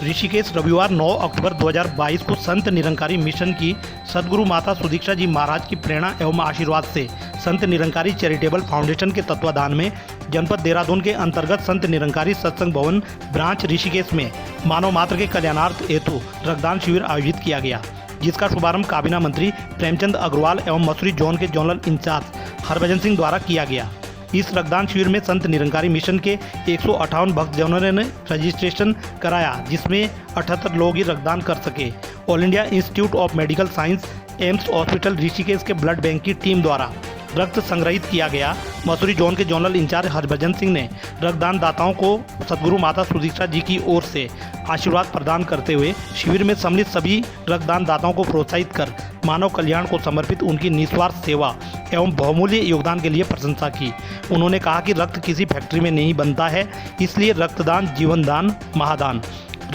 ऋषिकेश रविवार 9 अक्टूबर 2022 को संत निरंकारी मिशन की सद्गुरु माता सुदीक्षा जी महाराज की प्रेरणा एवं आशीर्वाद से संत निरंकारी चैरिटेबल फाउंडेशन के तत्वाधान में जनपद देहरादून के अंतर्गत संत निरंकारी सत्संग भवन ब्रांच ऋषिकेश में मानव मात्र के कल्याणार्थ हेतु रक्तदान शिविर आयोजित किया गया, जिसका शुभारंभ काबीना मंत्री प्रेमचंद अग्रवाल एवं मसूरी जोन के जोनल इंचार्ज हरभजन सिंह द्वारा किया गया। इस रक्तदान शिविर में संत निरंकारी मिशन के 158 भक्तजनों ने रजिस्ट्रेशन कराया, जिसमें 78 लोग ही रक्तदान कर सके। All India institute of medical science AIIMS hospital Rishikesh के ब्लड बैंक की टीम द्वारा रक्त संग्रहित किया गया। मसूरी जोन के जोनल इंचार्ज हरभजन सिंह ने रक्तदान दाताओं को सद्गुरु माता सुदीक्षा जी की ओर से आशीर्वाद प्रदान करते हुए शिविर में सम्मिलित सभी रक्तदान दाताओं को प्रोत्साहित कर मानव कल्याण को समर्पित उनकी निस्वार्थ सेवा एवं बहुमूल्य योगदान के लिए प्रशंसा की। उन्होंने कहा कि रक्त किसी फैक्ट्री में नहीं बनता है, इसलिए रक्तदान जीवन दान महादान।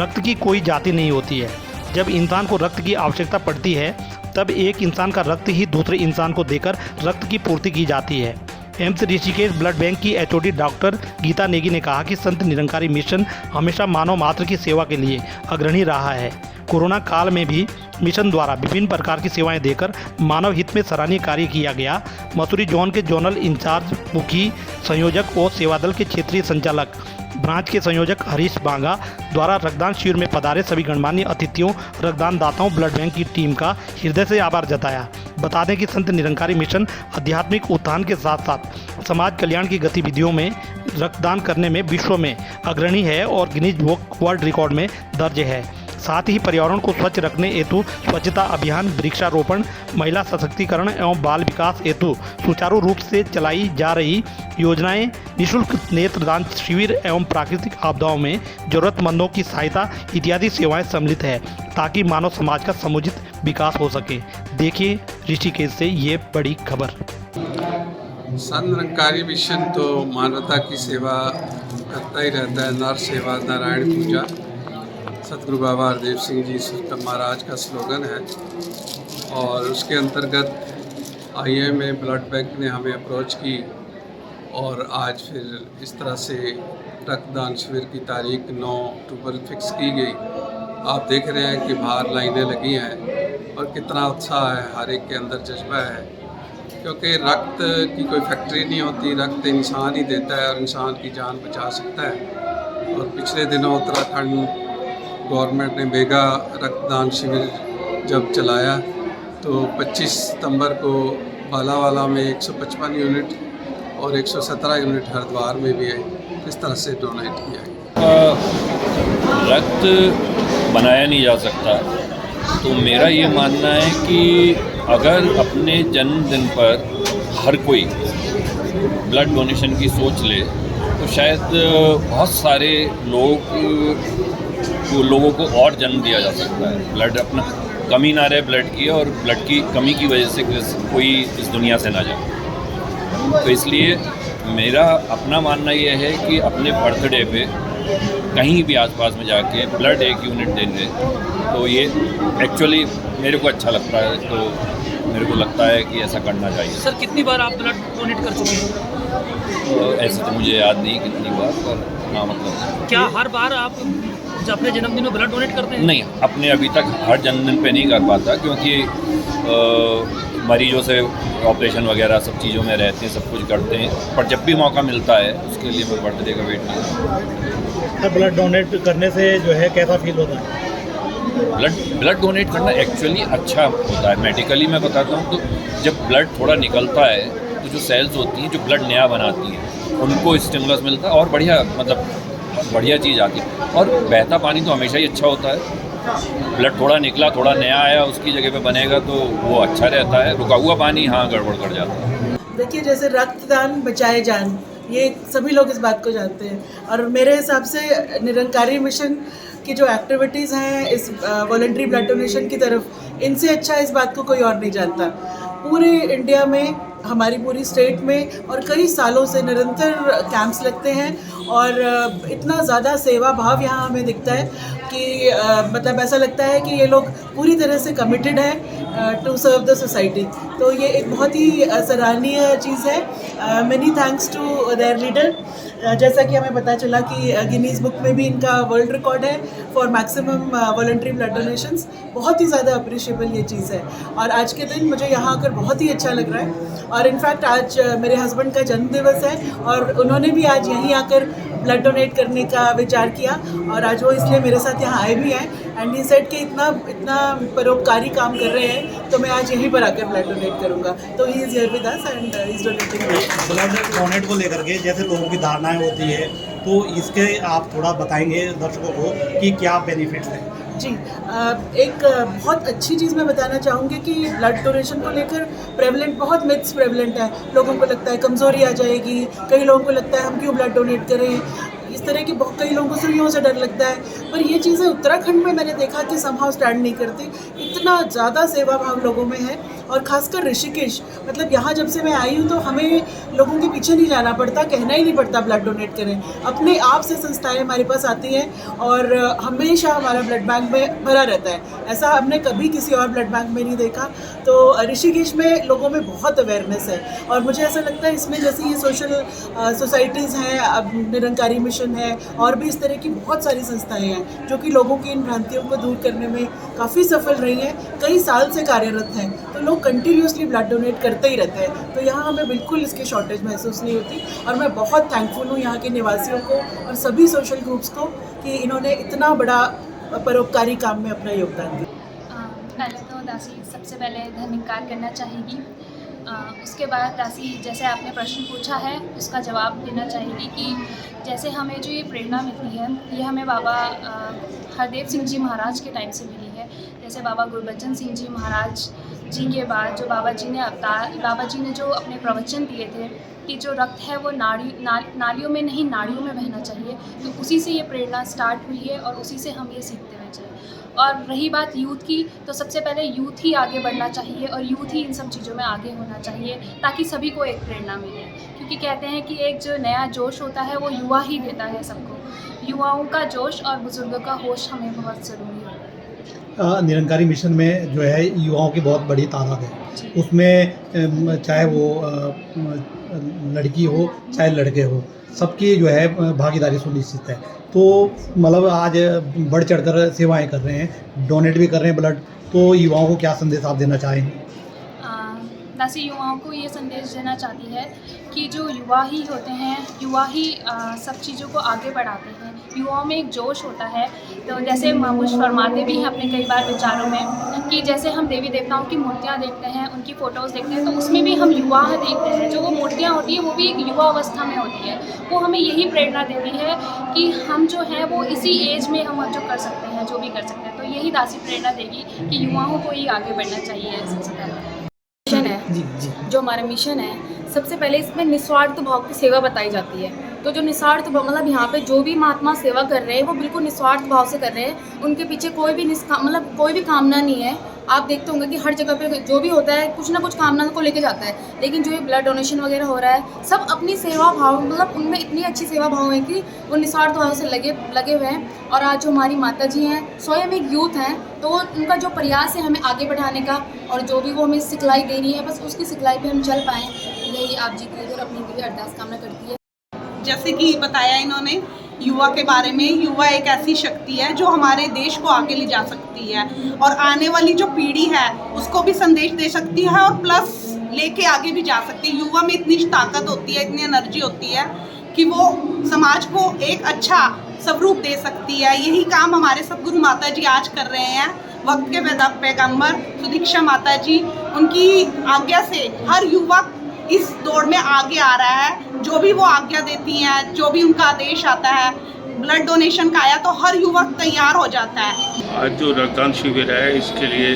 रक्त की कोई जाति नहीं होती है। जब इंसान को रक्त की आवश्यकता पड़ती है तब एक इंसान का रक्त ही दूसरे इंसान को देकर रक्त की पूर्ति की जाती है। एम्स ऋषिकेश ब्लड बैंक की एचओडी डॉक्टर गीता नेगी ने कहा कि संत निरंकारी मिशन हमेशा मानव मात्र की सेवा के लिए अग्रणी रहा है। कोरोना काल में भी मिशन द्वारा विभिन्न प्रकार की सेवाएं देकर मानव हित में सराहनीय कार्य किया गया। मसूरी जोन के जोनल इंचार्ज मुखी संयोजक और सेवा दल के क्षेत्रीय संचालक ब्रांच के संयोजक हरीश बांगा द्वारा रक्तदान शिविर में पधारे सभी गणमान्य अतिथियों, रक्तदान दाताओं, ब्लड बैंक की टीम का हृदय से आभार जताया। बता दें कि संत निरंकारी मिशन आध्यात्मिक उत्थान के साथ साथ समाज कल्याण की गतिविधियों में रक्तदान करने में विश्व में अग्रणी है और गिनीज बुक वर्ल्ड रिकॉर्ड में दर्ज है। साथ ही पर्यावरण को स्वच्छ रखने हेतु स्वच्छता अभियान, वृक्षारोपण, महिला सशक्तिकरण एवं बाल विकास हेतु सुचारू रूप से चलाई जा रही योजनाएं, निःशुल्क नेत्रदान शिविर एवं प्राकृतिक आपदाओं में जरूरतमंदों की सहायता इत्यादि सेवाएं सम्मिलित है, ताकि मानव समाज का समुचित विकास हो सके। देखिए ऋषिकेश से ये बड़ी खबर। संत निरंकारी मिशन तो मानवता की सेवा करता ही रहता है। नर सेवा नारायण पूजा सतगुरु बाबा हरदेव सिंह जी महाराज का स्लोगन है, और उसके अंतर्गत IIMA ब्लड बैंक ने हमें अप्रोच की और आज फिर इस तरह से रक्तदान शिविर की तारीख 9 अक्टूबर फिक्स की गई। आप देख रहे हैं कि बाहर लाइनें लगी हैं और कितना उत्साह है, हर एक के अंदर जज्बा है, क्योंकि रक्त की कोई फैक्ट्री नहीं होती। रक्त इंसान ही देता है और इंसान की जान बचा सकता है। और पिछले दिनों उत्तराखंड गवर्नमेंट ने मेगा रक्तदान शिविर जब चलाया तो 25 सितंबर को बालावाला में 155 यूनिट और 117 यूनिट हरिद्वार में भी इस तरह से डोनेट किया गया। रक्त बनाया नहीं जा सकता, तो मेरा ये मानना है कि अगर अपने जन्मदिन पर हर कोई ब्लड डोनेशन की सोच ले तो शायद बहुत सारे लोगों को और जन्म दिया जा सकता है। ब्लड अपना कमी ना रहे ब्लड की, और ब्लड की कमी की वजह से कोई इस दुनिया से ना जाए। तो इसलिए मेरा अपना मानना यह है कि अपने बर्थडे पे कहीं भी आसपास में जाके ब्लड 1 यूनिट देंगे तो ये एक्चुअली मेरे को अच्छा लगता है। तो मेरे को लगता है कि ऐसा करना चाहिए। सर कितनी बार आप ब्लड डोनेट कर चुके हैं? ऐसे तो मुझे याद नहीं कितनी बार, पर हाँ मतलब क्या हर बार आप अपने जन्मदिन में ब्लड डोनेट करते हैं? नहीं, अपने अभी तक हर जन्मदिन पे नहीं कर पाता, क्योंकि मरीजों से ऑपरेशन वगैरह सब चीज़ों में रहते हैं, सब कुछ करते हैं। पर जब भी मौका मिलता है उसके लिए मैं बर्थडे का वेट नहीं करता। ब्लड डोनेट करने से जो है कैसा फील होता है? ब्लड डोनेट करना एक्चुअली अच्छा होता है। मेडिकली मैं बताता हूँ तो जब ब्लड थोड़ा निकलता है तो जो सेल्स होती हैं जो ब्लड नया बनाती हैं उनको स्टिमुलस मिलता है और बढ़िया चीज़ आती है। और बहता पानी तो हमेशा ही अच्छा होता है। ब्लड थोड़ा निकला, थोड़ा नया आया, उसकी जगह पे बनेगा तो वो अच्छा रहता है। रुका हुआ पानी हाँ गड़बड़ कर जाता है। देखिए, जैसे रक्तदान बचाए जान, ये सभी लोग इस बात को जानते हैं, और मेरे हिसाब से निरंकारी मिशन की जो एक्टिविटीज़ हैं इस वॉलंटरी ब्लड डोनेशन की तरफ, इनसे अच्छा इस बात को कोई और नहीं जानता। पूरे इंडिया में, हमारी पूरी स्टेट में और कई सालों से निरंतर कैंप्स लगते हैं, और इतना ज़्यादा सेवा भाव यहाँ हमें दिखता है कि मतलब ऐसा लगता है कि ये लोग पूरी तरह से कमिटेड है टू सर्व द सोसाइटी। तो ये एक बहुत ही सराहनीय चीज़ है। Many thanks to their leader. जैसा कि हमें पता चला कि गिनीज बुक में भी इनका वर्ल्ड रिकॉर्ड है for maximum voluntary blood donations. बहुत ही ज़्यादा अप्रिशिएबल ये चीज़ है और आज के दिन मुझे यहाँ आकर बहुत ही अच्छा लग रहा है। और इनफैक्ट आज मेरे हस्बैंड का जन्मदिवस है और उन्होंने भी आज यहीं आकर ब्लड डोनेट करने का विचार किया और आज वो इसलिए मेरे साथ यहाँ आए भी हैं एंड ही सेड कि इतना परोपकारी काम कर रहे हैं तो मैं आज यहीं पर आकर ब्लड डोनेट करूँगा। तो he is here with us and he is donating blood donate को लेकर के जैसे लोगों की धारणाएं होती है तो इसके आप थोड़ा बताएंगे दर्शकों को कि क्या बेनिफिट्स हैं। जी, एक बहुत अच्छी चीज़ मैं बताना चाहूँगी कि ब्लड डोनेशन को लेकर प्रेवलेंट बहुत मिथ्स प्रेवलेंट है। लोगों को लगता है कमज़ोरी आ जाएगी, कई लोगों को लगता है हम क्यों ब्लड डोनेट करें, इस तरह की बहुत कई लोगों को सुइयों से डर लगता है। पर ये चीज़ें उत्तराखंड में मैंने देखा कि समहाउ स्टैंड नहीं करती। इतना ज़्यादा सेवा भाव लोगों में है और ख़ासकर ऋषिकेश, मतलब यहाँ जब से मैं आई हूँ तो हमें लोगों के पीछे नहीं जाना पड़ता, कहना ही नहीं पड़ता ब्लड डोनेट करें। अपने आप से संस्थाएं हमारे पास आती हैं और हमेशा हमारा ब्लड बैंक में भरा रहता है। ऐसा हमने कभी किसी और ब्लड बैंक में नहीं देखा। तो ऋषिकेश में लोगों में बहुत अवेयरनेस है और मुझे ऐसा लगता है इसमें जैसे ये सोशल सोसाइटीज़ हैं, अब निरंकारी मिशन है और भी इस तरह की बहुत सारी संस्थाएं हैं जो कि लोगों की इन भ्रांतियों को दूर करने में काफ़ी सफल रही हैं, कई साल से कार्यरत हैं। तो लोग कंटिन्यूसली ब्लड डोनेट करते ही रहते हैं, तो यहाँ हमें बिल्कुल इसकी शॉर्टेज महसूस नहीं होती। और मैं बहुत थैंकफुल हूँ यहाँ के निवासियों को और सभी सोशल ग्रुप्स को कि इन्होंने इतना बड़ा परोपकारी काम में अपना योगदान दिया। पहले तो दासी सबसे पहले धन्यवाद करना चाहेगी। उसके बाद दासी जैसे आपने प्रश्न पूछा है उसका जवाब देना चाहेगी कि जैसे हमें जो ये प्रेरणा मिलती है ये हमें बाबा हरदेव सिंह जी महाराज के टाइम से मिली है। जैसे बाबा गुरबचन सिंह जी महाराज जी के बाद जो बाबा जी ने जो अपने प्रवचन दिए थे कि जो रक्त है वो नालियों में नहीं नाड़ियों में बहना चाहिए, तो उसी से ये प्रेरणा स्टार्ट हुई है और उसी से हम ये सीखते हुए चले। और रही बात यूथ की, तो सबसे पहले यूथ ही आगे बढ़ना चाहिए और यूथ ही इन सब चीज़ों में आगे होना चाहिए ताकि सभी को एक प्रेरणा मिले। क्योंकि कहते हैं कि एक जो नया जोश होता है वो युवा ही देता है सबको। युवाओं का जोश और बुज़ुर्गों का होश हमें बहुत ज़रूरी होता है। निरंकारी मिशन में जो है युवाओं की बहुत बड़ी तादाद है, उसमें चाहे वो लड़की हो चाहे लड़के हो, सबकी जो है भागीदारी सुनिश्चित है। तो मतलब आज बढ़ चढ़कर सेवाएं कर रहे हैं, डोनेट भी कर रहे हैं ब्लड, तो युवाओं को क्या संदेश आप देना चाहेंगे? दासी युवाओं को ये संदेश देना चाहती है कि जो युवा ही होते हैं, युवा ही सब चीज़ों को आगे बढ़ाते हैं। युवाओं में एक जोश होता है। तो जैसे महापुरुष फरमाते भी हैं अपने कई बार विचारों में कि जैसे हम देवी देवताओं की मूर्तियाँ देखते हैं, उनकी फ़ोटोज़ देखते हैं, तो उसमें भी हम युवा देखते हैं। जो वो मूर्तियाँ होती हैं वो भी एक युवा अवस्था में होती है। वो हमें यही प्रेरणा देती है कि हम जो हैं वो इसी एज में हम जो कर सकते हैं, जो भी कर सकते हैं। तो यही दासी प्रेरणा देगी कि युवाओं को ही आगे बढ़ना चाहिए। सबसे पहले मिशन है, जो हमारा मिशन है, सबसे पहले इसमें निस्वार्थ भाव की सेवा बताई जाती है। तो जो निस्वार्थ भाव मतलब यहाँ पे जो भी महात्मा सेवा कर रहे हैं वो बिल्कुल निस्वार्थ भाव से कर रहे हैं। उनके पीछे कोई भी मतलब कोई भी कामना नहीं है। आप देखते होंगे कि हर जगह पे जो भी होता है कुछ ना कुछ कामना को लेके जाता है, लेकिन जो ये ब्लड डोनेशन वगैरह हो रहा है सब अपनी सेवा भाव मतलब उनमें इतनी अच्छी सेवा भाव है कि वो निस्वार्थ भाव से लगे हुए हैं। और आज जो हमारी माता जी हैं स्वयं एक यूथ हैं, तो उनका जो प्रयास है हमें आगे बढ़ाने का और जो भी वो हमें सिखलाई दे रही है बस उसकी सिखलाई पे हम चल पाएँ, यही आप जी के लिए और अपने लिए अरदास कामना करती है। जैसे कि बताया इन्होंने युवा के बारे में, युवा एक ऐसी शक्ति है जो हमारे देश को आगे ले जा सकती है और आने वाली जो पीढ़ी है उसको भी संदेश दे सकती है और प्लस लेके आगे भी जा सकती है। युवा में इतनी ताकत होती है, इतनी एनर्जी होती है कि वो समाज को एक अच्छा स्वरूप दे सकती है। यही काम हमारे सतगुरु माता जी आज कर रहे हैं। वक्त के पैगंबर सुदीक्षा माता जी, उनकी आज्ञा से हर युवक इस दौड़ में आगे आ रहा है। जो भी वो आज्ञा देती हैं, जो भी उनका आदेश आता है ब्लड डोनेशन का आया तो हर युवक तैयार हो जाता है। आज जो रक्तदान शिविर है इसके लिए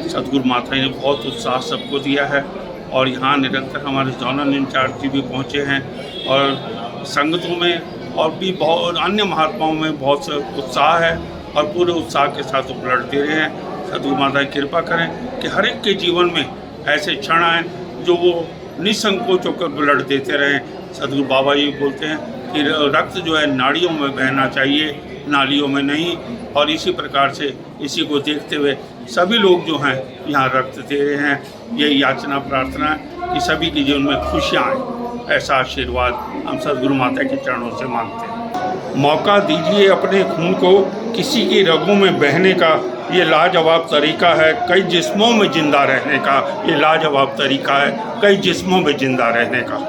सतगुरु माता जी ने बहुत उत्साह सबको दिया है और यहाँ निरंतर हमारे जोनल इंचार्ज जी भी पहुँचे हैं और संगतों में और भी बहुत अन्य महात्माओं में बहुत उत्साह है और पूरे उत्साह के साथ वो ब्लड दे रहे हैं। सतगुरु माता जी कृपा करें कि हर एक के जीवन में ऐसे क्षण आए जो वो निसंकोच होकर ब्लड देते रहें। सतगुरु बाबा जी बोलते हैं कि रक्त जो है नाड़ियों में बहना चाहिए, नालियों में नहीं। और इसी प्रकार से इसी को देखते हुए सभी लोग जो हैं यहाँ रक्त दे रहे हैं। यही याचना प्रार्थना कि सभी के जीवन में खुशियाँ आएँ, ऐसा आशीर्वाद हम सद्गुरु माता के चरणों से मांगते हैं। मौका दीजिए अपने खून को किसी की रगों में बहने का, ये लाजवाब तरीका है कई जिस्मों में ज़िंदा रहने का। ये लाजवाब तरीका है कई जिस्मों में ज़िंदा रहने का।